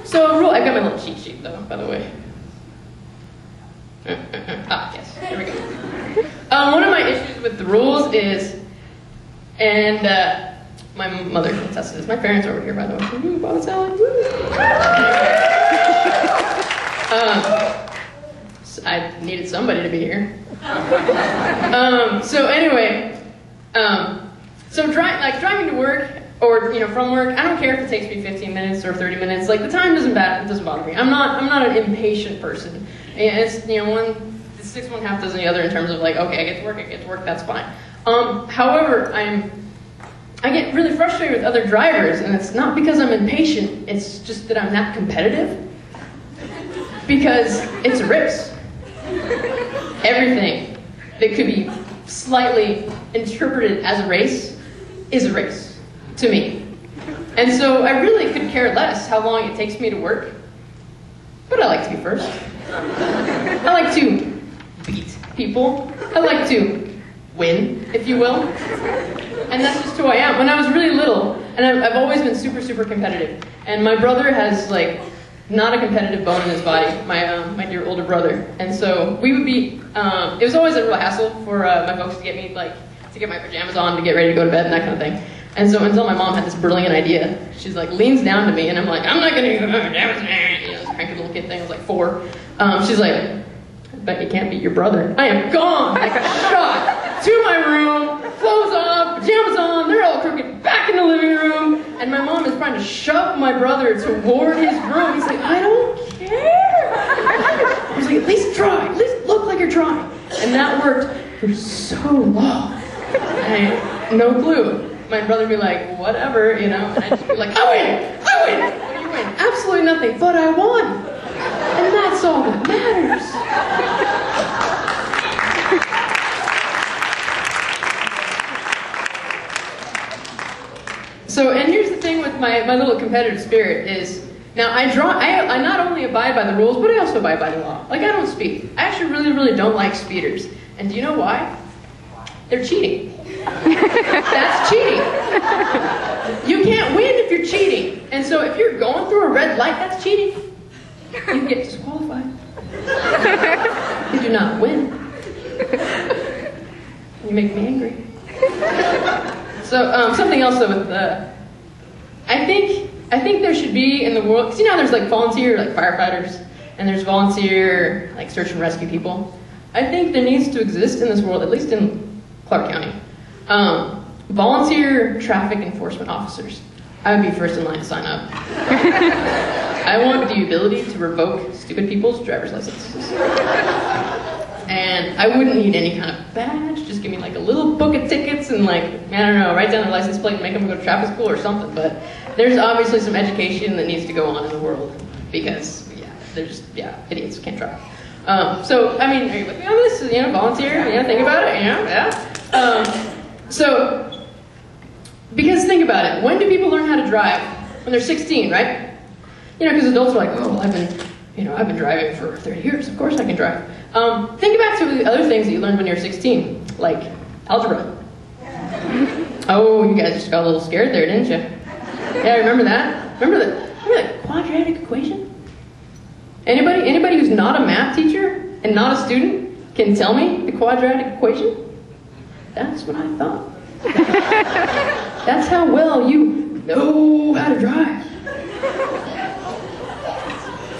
So rule, I've got my little cheat sheet though, by the way. Yes, here we go. One of my issues with the rules is, and my mother can attest to this, my parents are over here by the way. Woo, Bob and Sally, woo. So I needed somebody to be here. So anyway, so driving to work, or from work, I don't care if it takes me 15 minutes or 30 minutes. Like the time doesn't bother me. I'm not an impatient person. And it's it's 6 1 half dozen the other in terms of like, okay, I get to work, that's fine. However, I get really frustrated with other drivers, and it's not because I'm impatient. It's just that I'm that competitive. Because it's a race. Everything that could be slightly interpreted as a race is a race to me. And so I really could care less how long it takes me to work, but I like to be first. I like to beat people. I like to win, if you will. And that's just who I am. When I was really little, and I've always been super, super competitive, and my brother has like not a competitive bone in his body, my dear older brother. And so we would be, it was always a real hassle for my folks to get me, to get my pajamas on, to get ready to go to bed and that kind of thing. And so until my mom had this brilliant idea, she's like, leans down to me, and I'm like, I'm not gonna use my pajamas, this cranky little kid thing, I was like 4. She's like, I bet you can't beat your brother. I am gone, like a shot, to my room, clothes off, pajamas on, they're all crooked, back in the living room, and my mom is trying to shove my brother toward his room. He's like, I don't care. I was like, at least try, at least look like you're trying. And that worked for so long. I had no clue. My brother would be like, whatever, and I'd just be like, I win! What do you win? Absolutely nothing, but I won! And that's all that matters. So, and here's the thing with my little competitive spirit is, now I not only abide by the rules, but I also abide by the law. Like, I don't speed. I actually really, really don't like speeders. And do you know why? They're cheating. That's cheating. You can't win if you're cheating. And so if you're going through a red light, that's cheating. You get disqualified. You do not win. You make me angry. So something else though with I think there should be in the world, because there's like volunteer like firefighters, and there's volunteer like search and rescue people. I think there needs to exist in this world, at least in Clark County, volunteer traffic enforcement officers. I would be first in line to sign up. I want the ability to revoke stupid people's driver's licenses. And I wouldn't need any kind of badge, just give me like a little book of tickets and like, I don't know, write down their license plate and make them go to traffic school or something. But there's obviously some education that needs to go on in the world because, they're just, idiots, can't drive. So, I mean, are you with me on this? Volunteer, think about it, So, because think about it, when do people learn how to drive? When they're 16, right? Because adults are like, oh, well, I've been driving for 30 years, of course I can drive. Think back to the other things that you learned when you were 16, like algebra. Oh, you guys just got a little scared there, didn't you? Yeah, remember that? Remember that quadratic equation? Anybody who's not a math teacher and not a student can tell me the quadratic equation? That's what I thought. That's how well you know how to drive.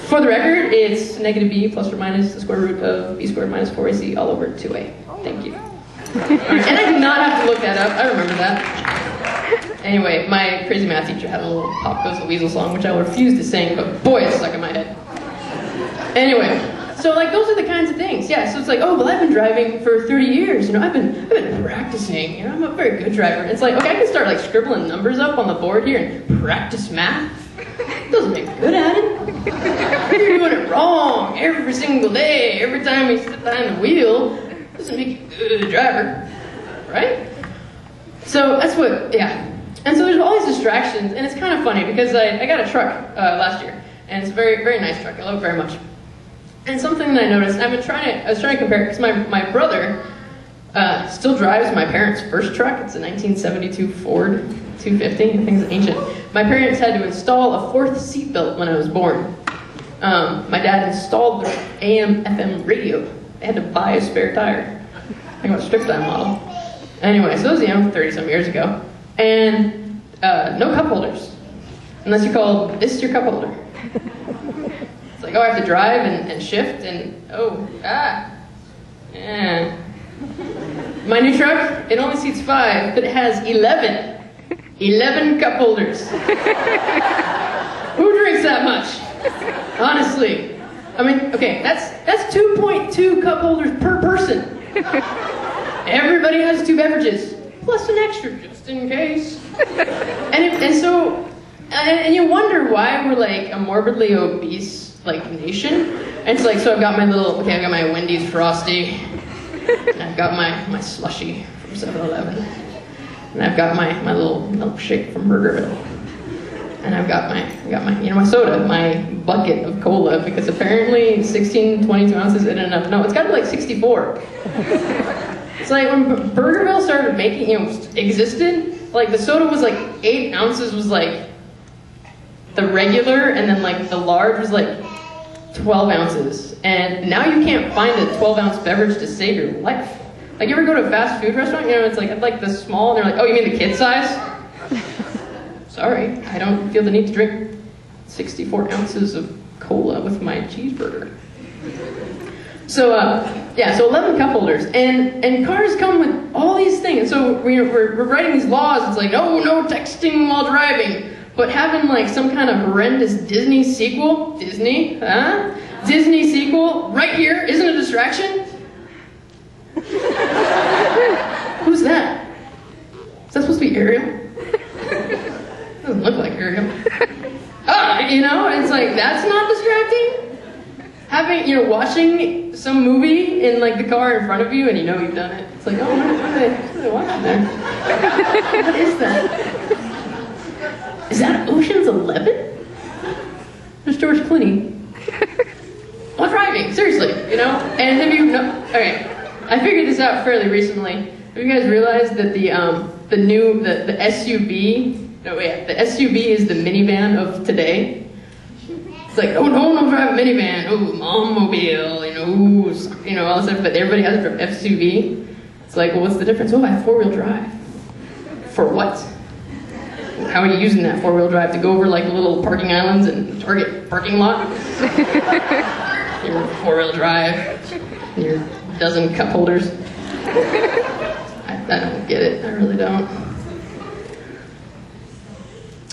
For the record, it's negative b plus or minus the square root of b squared minus 4ac all over 2a. Thank you. And I did not have to look that up. I remember that. Anyway, my crazy math teacher had a little Pop Goes the Weasel song, which I will refuse to sing, but boy, it's stuck in my head. Anyway, so like those are the kinds of things. Yeah, so it's like, oh, well, I've been driving for 30 years. I've been practicing. I'm a very good driver. And it's like, okay, I can start like scribbling numbers up on the board here and practice math. It doesn't make me good at it. You're doing it wrong every single day. Every time you sit behind the wheel, it doesn't make you a good driver, right? So that's what, And so there's all these distractions, and it's kind of funny because I got a truck last year, and it's a very, very nice truck. I love it very much. And something that I noticed, I was trying to compare, because my brother still drives my parents' first truck. It's a 1972 Ford 250. I think it's ancient. My parents had to install a fourth seatbelt when I was born. My dad installed the AM/FM radio. They had to buy a spare tire. I think it was a strip style model. Anyway, so that was 30-some years ago. And no cup holders. Unless you call this your cup holder. It's like, oh, I have to drive and shift and, yeah. My new truck, it only seats 5, but it has 11 cup holders. Who drinks that much? Honestly. I mean, okay, that's 2.2 cup holders per person. Everybody has 2 beverages, plus an extra just in case. And you wonder why we're like a morbidly obese like nation. And it's like, so I've got my I've got my Wendy's Frosty. And I've got my slushie from 7-Eleven. And I've got my little milkshake from Burgerville. And I've got my my soda, my bucket of cola, because apparently 16, 22 ounces isn't enough. No, it's got to be like 64. It's like when Burgerville started making, existed, like the soda was like 8 ounces was like the regular, and then like the large was like 12 ounces. And now you can't find a 12-ounce beverage to save your life. Like, you ever go to a fast food restaurant, it's like, I'd like the small, and they're like, oh, you mean the kid size? Sorry, I don't feel the need to drink 64 ounces of cola with my cheeseburger. So, so 11 cup holders. And cars come with all these things. And so we're writing these laws. It's like, no texting while driving. But having like some kind of horrendous Disney sequel, Disney sequel, right here, isn't a distraction? Who's that? Is that supposed to be Ariel? Doesn't look like Ariel. It's like, that's not distracting? Having, watching some movie in like the car in front of you and you've done it. It's like, oh, what are they watching there? What is that? Is that Ocean's 11? There's George Clooney. While driving, seriously, And have you okay, I figured this out fairly recently. Have you guys realized that the SUV, the SUV is the minivan of today? It's like, oh, no one will drive a minivan, mom-mobile, all this stuff, but everybody has an SUV. It's like, well, what's the difference? Oh, I have 4-wheel drive. For what? How are you using that 4-wheel drive? To go over like little parking islands and Target parking lot? Your 4-wheel drive, your dozen cup holders. I don't get it, I really don't.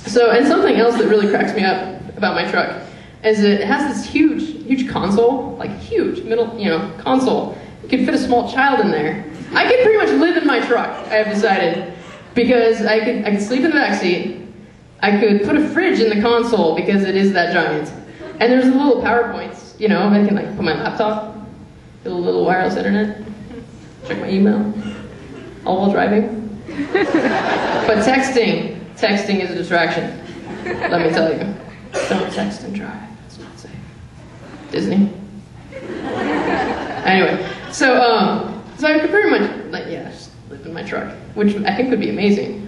So, and something else that really cracks me up about my truck is it has this huge console, like huge middle, console. You could fit a small child in there. I could pretty much live in my truck, I have decided, because I could sleep in the back seat. I could put a fridge in the console because it is that giant. And there's little PowerPoints, I can like put my laptop, get a little wireless internet, check my email, all while driving. But texting is a distraction. Let me tell you. Don't text and drive. It's not safe. Disney. Anyway, so I could pretty much, just live in my truck, which I think would be amazing.